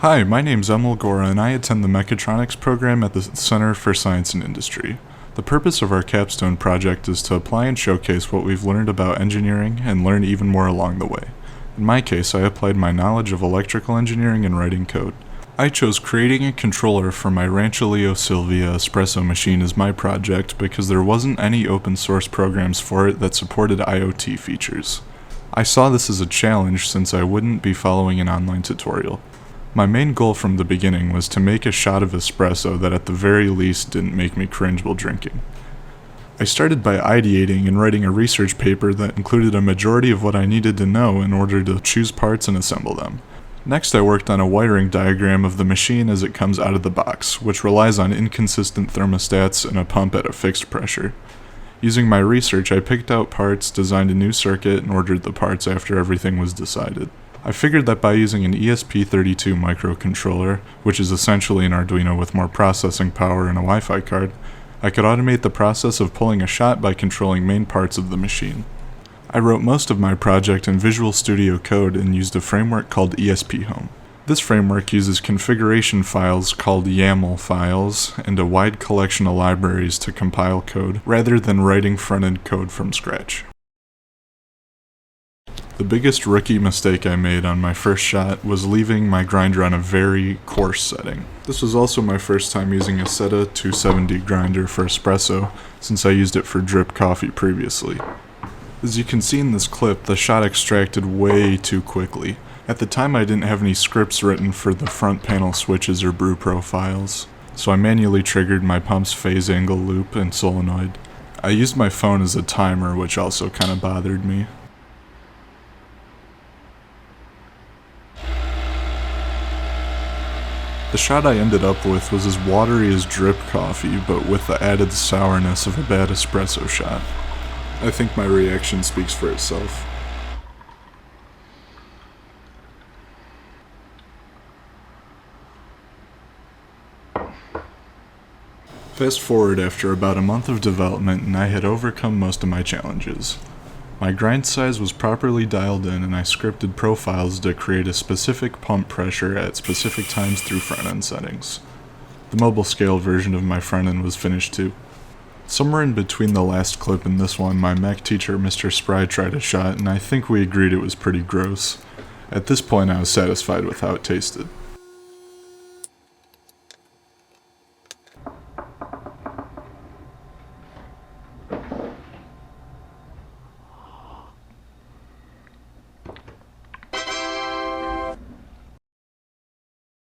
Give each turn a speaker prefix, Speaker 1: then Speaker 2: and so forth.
Speaker 1: Hi, my name's Emil Gora and I attend the Mechatronics program at the Center for Science and Industry. The purpose of our capstone project is to apply and showcase what we've learned about engineering and learn even more along the way. In my case, I applied my knowledge of electrical engineering and writing code. I chose creating a controller for my Rancho Leo Silvia Espresso machine as my project because there wasn't any open source programs for it that supported IoT features. I saw this as a challenge since I wouldn't be following an online tutorial. My main goal from the beginning was to make a shot of espresso that at the very least didn't make me cringe while drinking. I started by ideating and writing a research paper that included a majority of what I needed to know in order to choose parts and assemble them. Next, I worked on a wiring diagram of the machine as it comes out of the box, which relies on inconsistent thermostats and a pump at a fixed pressure. Using my research, I picked out parts, designed a new circuit, and ordered the parts after everything was decided. I figured that by using an ESP32 microcontroller, which is essentially an Arduino with more processing power and a Wi-Fi card, I could automate the process of pulling a shot by controlling main parts of the machine. I wrote most of my project in Visual Studio Code and used a framework called ESP-Home. This framework uses configuration files called YAML files and a wide collection of libraries to compile code, rather than writing front-end code from scratch. The biggest rookie mistake I made on my first shot was leaving my grinder on a very coarse setting. This was also my first time using a SETA 270 grinder for espresso, since I used it for drip coffee previously. As you can see in this clip, the shot extracted way too quickly. At the time I didn't have any scripts written for the front panel switches or brew profiles, so I manually triggered my pump's phase angle loop and solenoid. I used my phone as a timer, which also kinda bothered me. The shot I ended up with was as watery as drip coffee, but with the added sourness of a bad espresso shot. I think my reaction speaks for itself. Fast forward after about a month of development and I had overcome most of my challenges. My grind size was properly dialed in and I scripted profiles to create a specific pump pressure at specific times through front-end settings. The mobile scale version of my front-end was finished too. Somewhere in between the last clip and this one, my mech teacher Mr. Spry tried a shot and I think we agreed it was pretty gross. At this point I was satisfied with how it tasted.